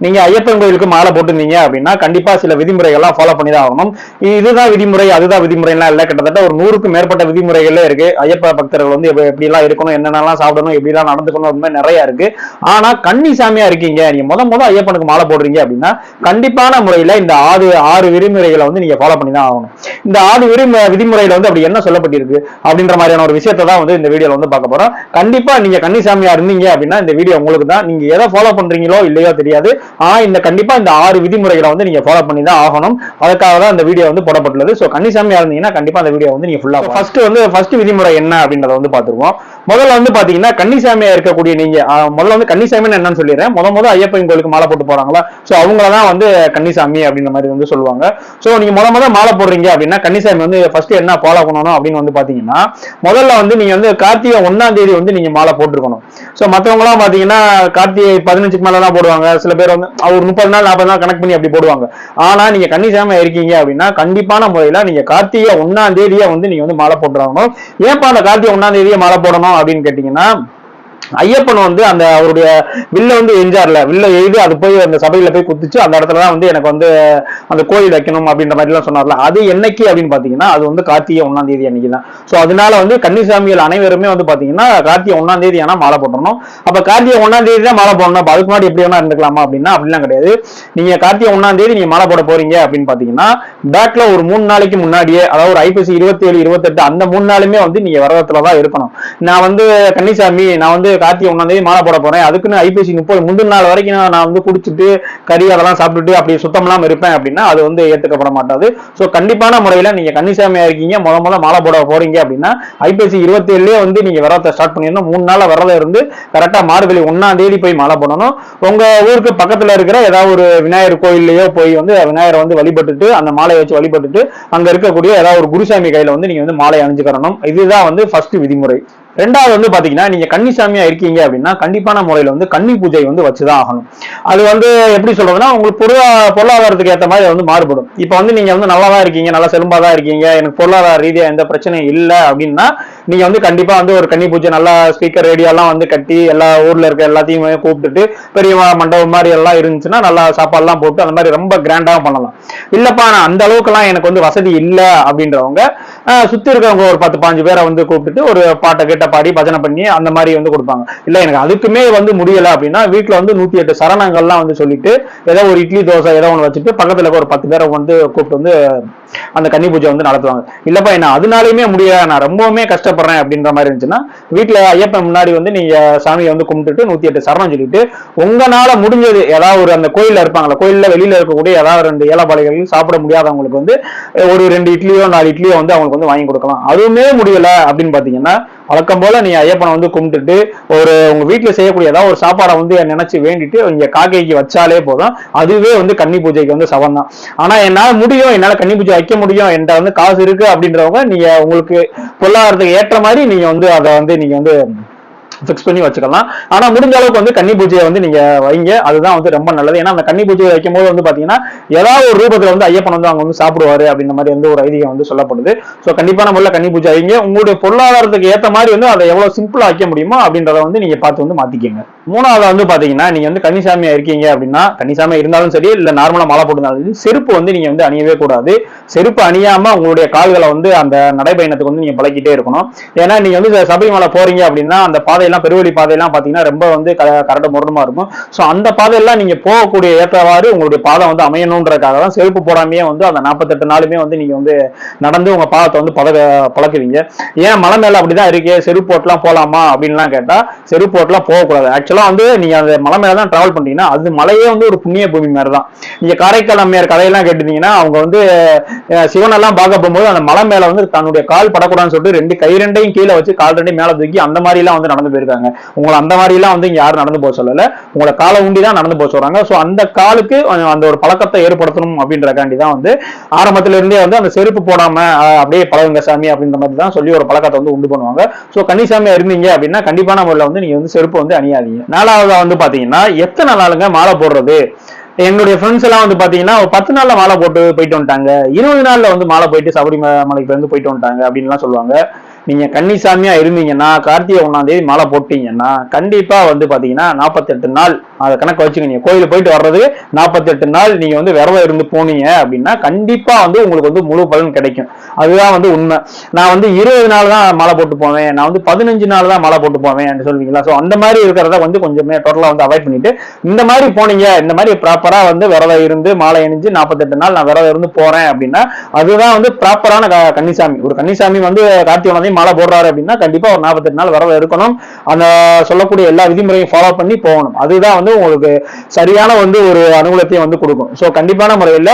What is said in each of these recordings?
நீங்க ஐயப்பன் கோயிலுக்கு மாலை போட்டுருந்தீங்க அப்படின்னா கண்டிப்பா சில விதிமுறைகள்லாம் ஃபாலோ பண்ணி தான் ஆகணும். இதுதான் விதிமுறை அதுதான் விதிமுறைலாம் இல்லை, கிட்டத்தட்ட ஒரு 100க்கும் மேற்பட்ட விதிமுறைகளே இருக்கு. ஐயப்ப பக்தர்கள் வந்து எப்படி எல்லாம் இருக்கணும், என்னென்னலாம் சாப்பிடணும், எப்படி எல்லாம் நடந்துக்கணும், அது மாதிரி நிறைய இருக்கு. ஆனா கன்னி சாமியா இருக்கீங்க, நீங்க முத ஐயப்பனுக்கு மாலை போடுறீங்க அப்படின்னா கண்டிப்பான முறையில இந்த ஆறு விதிமுறைகளை வந்து நீங்க ஃபாலோ பண்ணி தான் ஆகணும். இந்த 6 விதிமுறையில வந்து அப்படி என்ன சொல்லப்பட்டிருக்கு அப்படின்ற மாதிரியான ஒரு விஷயத்தை தான் வந்து இந்த வீடியோல வந்து பார்க்க போறோம். கண்டிப்பா நீங்க கன்னிசாமியா இருந்தீங்க அப்படின்னா இந்த வீடியோ உங்களுக்கு தான். நீங்க எதை ஃபாலோ பண்றீங்களோ இல்லையோ தெரியாது, கண்டிப்பா இந்த 6 விதிமுறைகளை வந்து நீங்க ஃபாலோ பண்ணி தான் ஆகணும். அதுக்காக தான் இந்த வீடியோ வந்து போடப்பட்டுள்ளது. சோ கன்னிசாமியா இருந்தீங்கன்னா கண்டிப்பா அந்த வீடியோ வந்து நீங்க ஃபுல்லா ஃபர்ஸ்ட் விதிமுறை என்ன அப்படின்றத வந்து பாத்துருவோம். முதல்ல வந்து பாத்தீங்கன்னா கன்னிசாமியா இருக்கக்கூடிய நீங்க முதல்ல வந்து கன்னிசாமின்னு என்னன்னு சொல்லிடுறேன். முத ஐயப்பன் கோயிலுக்கு மாலை போட்டு போறாங்களா, சோ அவங்களதான் வந்து கன்னிசாமி அப்படின்ற மாதிரி வந்து சொல்லுவாங்க. சோ நீங்க முத மாலை போடுறீங்க அப்படின்னா கன்னிசாமி வந்து ஃபர்ஸ்ட் என்ன ஃபாலோ பண்ணணும் அப்படின்னு வந்து பாத்தீங்கன்னா, முதல்ல வந்து நீங்க வந்து கார்த்திகை 1ஆம் தேதி வந்து நீங்க மாலை போட்டுருக்கணும். சோ மத்தவங்க எல்லாம் பாத்தீங்கன்னா கார்த்திகை 15க்கு மேல தான் போடுவாங்க. சில பேர் வந்து ஒரு 30 நாள் 40 நாள் கனெக்ட் பண்ணி அப்படி போடுவாங்க. ஆனா நீங்க கன்னிசாமியா இருக்கீங்க அப்படின்னா கண்டிப்பான முறையில நீங்க கார்த்திகை 1ஆம் தேதியை வந்து நீங்க வந்து மாலை போட்டுறாங்கணும். ஏன்பா அந்த கார்த்திகை 1ஆம் தேதியை மாலை போடணும் அப்படின்னு கேட்டீங்கன்னா, ஐயப்பன் வந்து அந்த அவருடைய வில்ல வந்து எஞ்சார்ல வில்ல எழுதி அது போய் அந்த சபையில போய் குத்துச்சு, அந்த இடத்துலதான் வந்து எனக்கு வந்து அந்த கோயில் வைக்கணும் அப்படின்ற மாதிரி எல்லாம் சொன்னார்ல. அது என்னைக்கு அப்படின்னு பாத்தீங்கன்னா அது வந்து கார்த்திகை 1ஆம் தேதி அன்னைக்கு தான். சோ அதனால வந்து கன்னிசாமிகள் அனைவருமே வந்து பாத்தீங்கன்னா கார்த்திகை 1ஆம் தேதி ஆனா மாலை போடணும். அப்ப கார்த்திகை 1ஆம் தேதி தான் மாலை போடணும். அதுக்கு முன்னாடி எப்படி வேணா இருந்துக்கலாமா அப்படின்னா அப்படிலாம் கிடையாது. நீங்க கார்த்திகை 1ஆம் தேதி நீங்க மாலை போட போறீங்க அப்படின்னு பாத்தீங்கன்னா பேக்ல ஒரு 3 நாளைக்கு முன்னாடியே, அதாவது ஒரு ஐப்பசி 27 28 அந்த 3 நாளுமே வந்து நீங்க விரதத்துலதான் இருக்கணும். நான் வந்து கன்னிசாமி நான் வந்து கார்த்திகை 1ஆம் தேதி மாலை போட போறேன், அதுக்குன்னு ஐப்பசி 30 முந்தின நாள் வரைக்கும் நான் வந்து குடிச்சிட்டு கறி அதெல்லாம் சாப்பிட்டுட்டு அப்படி சுத்தம் இல்லாம இருப்பேன் அப்படின்னா அது வந்து ஏத்துக்கப்பட மாட்டாது. சோ கண்டிப்பான முறையில நீங்க கன்னிசாமியா இருக்கீங்க, முத மாலை போட போறீங்க அப்படின்னா ஐப்பசி 27லயே வந்து நீங்க விரதத்தை ஸ்டார்ட் பண்ணிடணும். 3 நாள் விரதம் இருந்து கரெக்டா மார்கழி 1ஆம் தேதி போய் மாலை போடணும். உங்க ஊருக்கு பக்கத்துல இருக்கிற ஏதாவது ஒரு விநாயகர் கோயிலையோ போய் வந்து விநாயகரை வந்து வழிபட்டுட்டு அந்த மாலையை வச்சு வழிபட்டுட்டு அங்க இருக்கக்கூடிய ஏதாவது ஒரு குருசாமி கையில வந்து நீங்க வந்து மாலை அணிஞ்சுக்கணும். இதுதான் வந்து ஃபர்ஸ்ட் விதிமுறை. ரெண்டாவது வந்து பாத்தீங்கன்னா நீங்க கன்னிசாமியா இருக்கீங்க அப்படின்னா கண்டிப்பான முறையில வந்து கன்னி பூஜை வந்து வச்சுதான் ஆகணும். அது வந்து எப்படி சொல்றதுன்னா உங்களுக்கு பொருளாதாரத்துக்கு ஏற்ற மாதிரி வந்து மாறுபடும். இப்ப வந்து நீங்க வந்து நல்லாதான் இருக்கீங்க, நல்லா செல்வமாதான் இருக்கீங்க, எனக்கு பொருளாதார ரீதியா எந்த பிரச்சனையும் இல்லை அப்படின்னா நீங்க வந்து கண்டிப்பா வந்து ஒரு கன்னி பூஜை நல்லா ஸ்பீக்கர் ரேடியோ எல்லாம் வந்து கட்டி எல்லா ஊர்ல இருக்க எல்லாத்தையுமே கூப்பிட்டுட்டு பெரிய மண்டபம் மாதிரி எல்லாம் இருந்துச்சுன்னா நல்லா சாப்பாடு எல்லாம் போட்டு அந்த மாதிரி ரொம்ப கிராண்டாவும் பண்ணலாம். இல்லப்பா நான் அந்த அளவுக்கு எல்லாம் எனக்கு வந்து வசதி இல்லை அப்படின்றவங்க சுத்தி இருக்கவங்க ஒரு 10-15 பேரை வந்து கூப்பிட்டுட்டு ஒரு பாட்டை கேட்ட பாடி பஜனை பண்ணி அந்த மாதிரி வந்து கொடுப்பாங்க. இல்ல எனக்கு அதுக்குமே வந்து முடியல அப்படின்னா வீட்டுல வந்து 108 சரணங்கள்லாம் வந்து சொல்லிட்டு ஏதோ ஒரு இட்லி தோசை ஏதோ ஒன்று வச்சுட்டு பக்கத்துல ஒரு 10 பேரை வந்து கூப்பிட்டு வந்து அந்த கன்னி பூஜை வந்து நடத்துவாங்க. இல்லப்பா என்ன அதனாலயுமே முடியல, நான் ரொம்பவுமே கஷ்டப்படுறேன் அப்படின்ற மாதிரி இருந்துச்சுன்னா வீட்டுல ஐயப்பன் முன்னாடி வந்து நீங்க சாமியை வந்து கும்பிட்டுட்டு 108 சரணம் சொல்லிட்டு உங்களால முடிஞ்சது ஏதாவது ஒரு அந்த கோயில்ல இருப்பாங்களா, கோயில்ல வெளியில இருக்கக்கூடிய ஏதாவது 2 ஏழைப்பாளைகள் சாப்பிட முடியாதவங்களுக்கு வந்து ஒரு 2 இட்லியோ 4 இட்லியோ வந்து அவங்களுக்கு வந்து வாங்கி கொடுக்கலாம். அதுவுமே முடியல அப்படின்னு பாத்தீங்கன்னா வழக்கம் போல நீ ஐயப்பனை வந்து கும்பிட்டுட்டு உங்க வீட்டுல செய்யக்கூடிய ஏதாவது ஒரு சாப்பாடை வந்து நினைச்சு வேண்டிட்டு இங்க காக்கைக்கு வச்சாலே போதும், அதுவே வந்து கன்னி பூஜைக்கு வந்து சவம் தான். ஆனா என்னால முடியும், என்னால கன்னி பூஜை வைக்க முடியும், என்கிட்ட வந்து காசு இருக்கு அப்படின்றவங்க நீங்க உங்களுக்கு பொருளாதாரத்துக்கு ஏற்ற மாதிரி நீங்க வந்து அதை வந்து நீங்க வந்து பிக்ஸ் பண்ணி வச்சுக்கலாம். ஆனா முடிஞ்ச அளவுக்கு வந்து கன்னி பூஜையை வந்து நீங்க வைங்க, அதுதான் வந்து ரொம்ப நல்லது. ஏன்னா அந்த கன்னி பூஜையை வைக்கும் போது வந்து பாத்தீங்கன்னா ஏதாவது ஒரு ரூபத்துல வந்து ஐயப்பன் வந்து அவங்க வந்து சாப்பிடுவாரு அப்படின்ற மாதிரி வந்து ஒரு ஐதீகம் வந்து சொல்லப்படுது. சோ கண்டிப்பான முறையில் கன்னி பூஜை வைங்க. உங்களுடைய பொருளாதாரத்துக்கு ஏற்ற மாதிரி வந்து அதை எவ்வளவு சிம்பிளா வைக்க முடியுமோ அப்படின்றத வந்து நீங்க பார்த்து வந்து மாத்திக்கங்க. மூணாவது வந்து பாத்தீங்கன்னா நீங்க வந்து கன்னிசாமியா இருக்கீங்க அப்படின்னா கன்னிசாமியா இருந்தாலும் சரி இல்ல நார்மலா மாலை போட்டிருந்தாலும் சரி செருப்பு வந்து நீங்க வந்து அணியவே கூடாது. செருப்பு அணியாம உங்களுடைய கால்களை வந்து அந்த நடைபயணத்துக்கு வந்து நீங்க பழக்கிட்டே இருக்கணும். ஏன்னா நீங்க வந்து சபரிமலை போறீங்க அப்படின்னா அந்த பாதையெல்லாம் பெருவழி பாதையெல்லாம் பாத்தீங்கன்னா ரொம்ப வந்து கரடு முரடுமா இருக்கும். சோ அந்த பாதையெல்லாம் நீங்க போகக்கூடிய ஏற்றவாறு உங்களுடைய பாதை வந்து அமையணும்ன்றதுக்காக தான் செருப்பு போடாமையே வந்து அந்த 48 நாளுமே வந்து நீங்க வந்து நடந்து உங்க பாதத்தை வந்து பழக்குவீங்க. ஏன் மலை மேல அப்படிதான் இருக்கு, செருப்பு போட்டுலாம் போலாமா அப்படின்லாம் கேட்டா செருப்பு போட்டுலாம் போகக்கூடாது. ஆக்சுவலா வந்து நீங்க அந்த மலை மேலதான் டிராவல் பண்றீங்கன்னா அது மலையே வந்து ஒரு புண்ணிய பூமி மாதிரிதான். நீங்க காரைக்கால் அம்மையார் கதையெல்லாம் கேட்டீங்கன்னா அவங்க வந்து சிவனெல்லாம் பார்க்க போகும்போது அந்த மலை மேல வந்து தன்னுடைய கால் படக்கூடாதுன்னு சொல்லிட்டு 2 கை 2ஐயும் கீழே வச்சு கால் 2ஐயும் மேல தூக்கி அந்த மாதிரி எல்லாம் வந்து நடந்து போயிருக்காங்க. உங்களை அந்த மாதிரி எல்லாம் வந்து இங்க யாரும் நடந்து போக சொல்லல, உங்களை காலை உண்டி தான் நடந்து போக சொல்றாங்க. சோ அந்த காலுக்கு அந்த ஒரு பழக்கத்தை ஏற்படுத்தணும் அப்படின்றக்காண்டி தான் வந்து ஆரம்பத்தில இருந்தே வந்து அந்த செருப்பு போடாம அப்படியே பழகுங்க சாமி அப்படின்ற மாதிரி தான் சொல்லி ஒரு பழக்கத்தை வந்து உண்டு பண்ணுவாங்க. சோ கன்னிசாமியா இருந்தீங்க அப்படின்னா கண்டிப்பான முறையில் வந்து நீங்க வந்து செருப்பு வந்து அணியாதீங்க. நாலாவதா வந்து பாத்தீங்கன்னா எத்தனை நாளுங்க மாலை போடுறது. என்னுடைய ஃப்ரெண்ட்ஸ் எல்லாம் வந்து பாத்தீங்கன்னா 10 நாள்ல மாலை போட்டு போயிட்டு வந்துட்டாங்க, 20 நாள்ல வந்து மாலை போயிட்டு சபரிமலைக்கு வந்து போயிட்டு வந்துட்டாங்க அப்படின்னு எல்லாம் சொல்லுவாங்க. நீங்க கன்னிசாமியா இருந்தீங்கன்னா கார்த்திகை 1ஆம் தேதி மாலை போட்டீங்கன்னா கண்டிப்பா வந்து பாத்தீங்கன்னா 48 நாள் அதை கணக்கு வச்சுங்க. நீங்க கோயிலுக்கு போயிட்டு வர்றது 48 நாள் நீங்க வந்து விரதம் இருந்து போனீங்க அப்படின்னா கண்டிப்பா வந்து உங்களுக்கு வந்து முழு பலன் கிடைக்கும். அதுதான் வந்து உண்மை. நான் வந்து 20 நாள் தான் மாலை போட்டு போவேன், நான் வந்து 15 நாள் தான் மாலை போட்டு போவேன் சொல்லுவீங்களா? ஸோ அந்த மாதிரி இருக்கிறத வந்து கொஞ்சமே டோட்டலா வந்து அவாய்ட் பண்ணிட்டு இந்த மாதிரி போனீங்க, இந்த மாதிரி ப்ராப்பரா வந்து விரதம் இருந்து மாலை அணிஞ்சு 48 நாள் நான் விரதம் இருந்து போறேன் அப்படின்னா அதுதான் வந்து ப்ராப்பரான கன்னிசாமி. ஒரு கன்னிசாமி வந்து கார்த்திகை 1ஆம் தேதி மாலை போடுறாரு அப்படின்னா கண்டிப்பா ஒரு 48 நாள் விரதம் இருக்கணும். அந்த சொல்லக்கூடிய எல்லா விதிமுறையும் ஃபாலோ பண்ணி போகணும். அதுதான் வந்து உங்களுக்கு சரியான வந்து ஒரு அனுகூலத்தையும் வந்து கொடுக்கும். ஸோ கண்டிப்பான முறையில்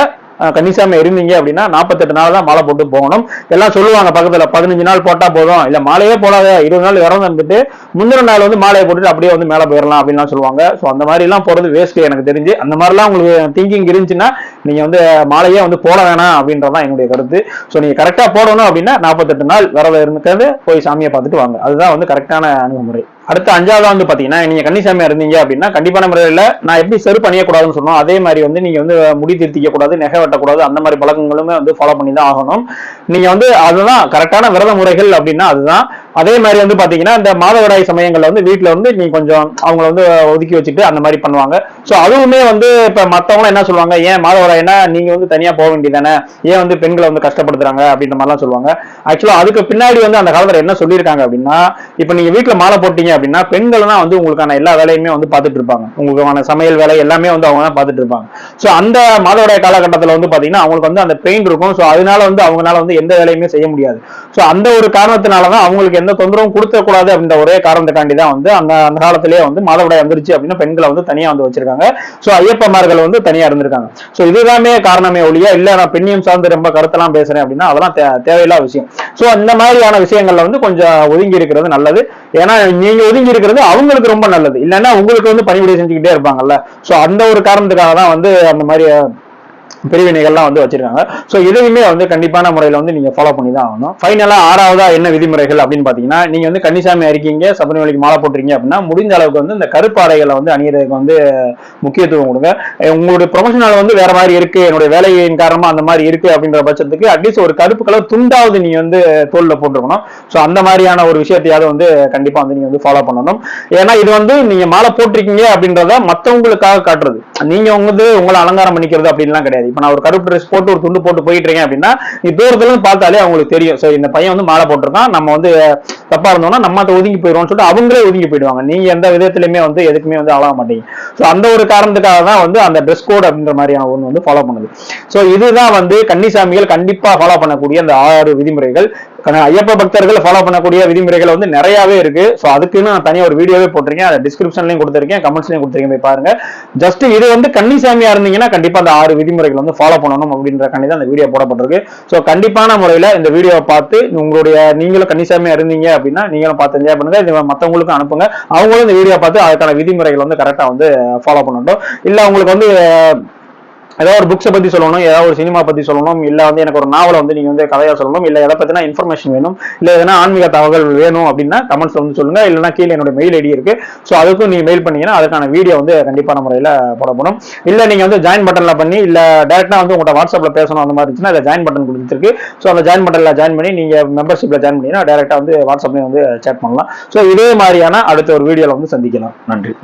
கன்னிசாமி இருந்தீங்க அப்படின்னா 48 நாள் தான் மாலை போட்டு போகணும். எல்லாம் சொல்லுவாங்க பக்கத்துல 15 நாள் போட்டா போதும், இல்ல மாலையே போடாத 20 நாள் விரதம் இருந்துட்டு முந்தின நாள் வந்து மாலையை போட்டுட்டு அப்படியே வந்து மேலே போயிடலாம் அப்படின்லாம் சொல்லுவாங்க. ஸோ அந்த மாதிரி எல்லாம் போறது வேஸ்ட் எனக்கு தெரிஞ்சு. அந்த மாதிரிலாம் உங்களுக்கு திங்கிங் இருந்துச்சுன்னா நீங்க வந்து மாலையே வந்து போட வேணாம் அப்படின்றதான் என்னுடைய கருத்து. ஸோ நீங்க கரெக்டா போடணும் அப்படின்னா 48 நாள் விரதம் இருந்துக்கிறது போய் சாமியை பார்த்துட்டு வாங்க. அதுதான் வந்து கரெக்டான அணுகுமுறை. அடுத்த 5வது வந்து பாத்தீங்கன்னா நீங்க கன்னிசாமியா இருந்தீங்க அப்படின்னா கண்டிப்பான முறையில் நான் எப்படி செருப்பு அணியக்கூடாதுன்னு சொன்னோம் அதே மாதிரி வந்து நீங்க வந்து முடி திருத்திக்க கூடாது, நெகை வெட்டக்கூடாது, அந்த மாதிரி பழக்கங்களுமே வந்து ஃபாலோ பண்ணி தான் ஆகணும். நீங்க வந்து அதுதான் கரெக்டான விரத முறைகள் அப்படின்னா அதுதான். அதே மாதிரி வந்து பாத்தீங்கன்னா இந்த மாதவிடாய் சமயங்கள்ல வந்து வீட்டுல வந்து நீங்க கொஞ்சம் அவங்களை வந்து ஒதுக்கி வச்சுட்டு அந்த மாதிரி பண்ணுவாங்க. ஸோ அதுவுமே வந்து இப்ப மத்தவங்க என்ன சொல்லுவாங்க, ஏன் மாதவிடாய்னா நீங்க வந்து தனியா போக வேண்டியதானே, ஏன் வந்து பெண்களை வந்து கஷ்டப்படுத்துறாங்க அப்படின்ற மாதிரிலாம் சொல்லுவாங்க. ஆக்சுவலா அதுக்கு பின்னாடி வந்து அந்த காலத்துல என்ன சொல்லியிருக்காங்க அப்படின்னா, இப்ப நீங்க வீட்டுல மாலை போட்டீங்க அப்படின்னா பெண்கள் தான் வந்து உங்களுக்கான எல்லா வேலையுமே வந்து பார்த்துட்டு இருப்பாங்க. உங்களுக்கான சமையல் வேலை எல்லாமே வந்து அவங்க தான் பார்த்துட்டு இருப்பாங்க. ஸோ அந்த மாதவிடாய் காலகட்டத்தில் வந்து பாத்தீங்கன்னா அவங்களுக்கு வந்து அந்த பெயின் இருக்கும். ஸோ அதனால வந்து அவங்களால வந்து எந்த வேலையுமே செய்ய முடியாது. ஸோ அந்த ஒரு காரணத்தினாலதான் அவங்களுக்கு எந்த தொந்தரவும் கொடுக்கக்கூடாது அப்படின்ற ஒரே காரணத்துக்காண்டி தான் வந்து அந்த அந்த காலத்திலேயே வந்து மாதவிடாய் வந்துருச்சு அப்படின்னா பெண்களை வந்து தனியா வந்து வச்சிருக்காங்க. ஸோ ஐயப்பமார்கள் வந்து தனியா இருந்திருக்காங்க. ஸோ இதுதாமே காரணமே ஒழியா இல்ல நான் பெண்ணியம் சார்ந்து ரொம்ப கருத்தெல்லாம் பேசுறேன் அப்படின்னா அதெல்லாம் தேவையில்லாத விஷயம். ஸோ இந்த மாதிரியான விஷயங்கள்ல வந்து கொஞ்சம் ஒதுங்கி இருக்கிறது நல்லது. ஏன்னா நீங்க ஒதுங்கி இருக்கிறது அவங்களுக்கு ரொம்ப நல்லது. இல்லைன்னா உங்களுக்கு வந்து பணிவிடை செஞ்சுக்கிட்டே இருப்பாங்கல்ல. ஸோ அந்த ஒரு காரணத்துக்காக தான் வந்து அந்த மாதிரி பிரிவினைகள்லாம் வந்து வச்சிருக்காங்க. ஸோ இதையுமே வந்து கண்டிப்பான முறையில் வந்து நீங்க ஃபாலோ பண்ணி தான் ஆகணும். ஃபைனலா 6வதா என்ன விதிமுறைகள் அப்படின்னு பாத்தீங்கன்னா நீங்க வந்து கன்னிசாமி இருக்கீங்க, சபரிமலைக்கு மாலை போட்டுறீங்க அப்படின்னா முடிஞ்ச அளவுக்கு வந்து இந்த கருப்பாடைகளை வந்து அணியறதுக்கு வந்து முக்கியத்துவம் கொடுங்க. உங்களுடைய ப்ரொஃபஷனல் வந்து வேற மாதிரி இருக்கு, என்னுடைய வேலையின் காரணமா அந்த மாதிரி இருக்கு அப்படின்ற பட்சத்துக்கு அட்லீஸ்ட் ஒரு கருப்பு கலர் துண்டாவது நீங்க வந்து தோல்ல போட்டுருக்கணும். ஸோ அந்த மாதிரியான ஒரு விஷயத்தையாவது வந்து கண்டிப்பா வந்து நீங்க வந்து ஃபாலோ பண்ணணும். ஏன்னா இது வந்து நீங்க மாலை போட்டிருக்கீங்க அப்படின்றத மற்றவங்களுக்காக காட்டுறது, நீங்க வந்து உங்களை அலங்காரம் பண்ணிக்கிறது அப்படின்லாம் கிடையாது. இப்ப நான் ஒரு கருப்பு ட்ரெஸ் போட்டு ஒரு துண்டு போட்டு போயிட்டு இருக்கேன் அப்படின்னா தூரத்துல பார்த்தாலே அவங்களுக்கு தெரியும், சோ இந்த பையன் வந்து மாலை போட்டிருக்கான், நம்ம வந்து தப்பா இருந்தோம்னா நம்ம அதை ஒதுங்கி போயிடுவோம்னு சொல்லிட்டு அவங்களே ஒதுங்கி போயிடுவாங்க. நீங்க எந்த விதத்திலுமே வந்து எதுக்குமே வந்து ஆளாக மாட்டீங்க. ஸோ அந்த ஒரு காரணத்துக்காக தான் வந்து அந்த ட்ரெஸ் கோட் அப்படின்ற மாதிரியான ஒன்று வந்து ஃபாலோ பண்ணுது. ஸோ இதுதான் வந்து கன்னிசாமிகள் கண்டிப்பா ஃபாலோ பண்ணக்கூடிய அந்த 6 விதிமுறைகள். ஐயப்ப பக்தர்கள் ஃபாலோ பண்ணக்கூடிய விதிமுறைகள் வந்து நிறையவே இருக்கு. ஸோ அதுக்குன்னு நான் தனியாக ஒரு வீடியோவே போட்டிருக்கேன், அதை டிஸ்கிரிப்ஷன்லையும் கொடுத்துருக்கேன், கமெண்ட்ஸ்லையும் கொடுத்துருக்கேன், போய் பாருங்க. ஜஸ்ட் இது வந்து கன்னிசாமியா இருந்தீங்கன்னா கண்டிப்பா அந்த 6 விதிமுறைகள் வந்து ஃபாலோ பண்ணணும் அப்படின்ற கண்டி தான் அந்த வீடியோ போடப்பட்டிருக்கு. ஸோ கண்டிப்பான முறையில் இந்த வீடியோவை பார்த்து உங்களுடைய நீங்களும் கன்னிசாமியா இருந்தீங்க அப்படின்னா நீங்களும் பார்த்து என்ஜாய் பண்ணுங்க. இது மற்றவங்களுக்கும் அனுப்புங்க, அவங்களும் இந்த வீடியோ பார்த்து அதுக்கான விதிமுறைகள் வந்து கரெக்டாக வந்து ஃபாலோ பண்ணட்டும். இல்லை உங்களுக்கு வந்து ஏதாவது ஒரு புக்ஸை பத்தி சொல்லணும், ஏதாவது ஒரு சினிமா பத்தி சொல்லணும், இல்ல வந்து எனக்கு ஒரு நாவலை வந்து நீங்க வந்து கதையா சொல்லணும், இல்ல எதை பத்தினா இன்ஃபர்மேஷன் வேணும், இல்ல எதனா ஆன்மீக தகவல் வேணும் அப்படின்னா கமெண்ட்ஸ்ல வந்து சொல்லுங்க. இல்லைன்னா கீழே என்னோட மெயில் ஐடி இருக்கு, ஸோ அதுக்கும் நீங்க மெயில் பண்ணீங்கன்னா அதுக்கான வீடியோ வந்து கண்டிப்பான முறையில் போடப்படும். இல்ல நீங்க வந்து ஜாயின் பட்டன்ல பண்ணி இல்ல டேரக்டா வந்து உங்களோட வாட்ஸ்அப்ல பேசணும் அந்த மாதிரி இருந்துச்சுன்னா அதை ஜாயின் பட்டன் கொடுத்துருக்கு. ஸோ அந்த ஜாயின் பட்டன்ல ஜாயின் பண்ணி நீங்க மெம்பர்ஷிப்ல ஜாயின் பண்ணீங்கன்னா டேரக்டா வந்து வாட்ஸ்அப்லயும் வந்து சேட் பண்ணலாம். ஸோ இதே மாதிரியான அடுத்த ஒரு வீடியோல வந்து சந்திக்கலாம். நன்றி.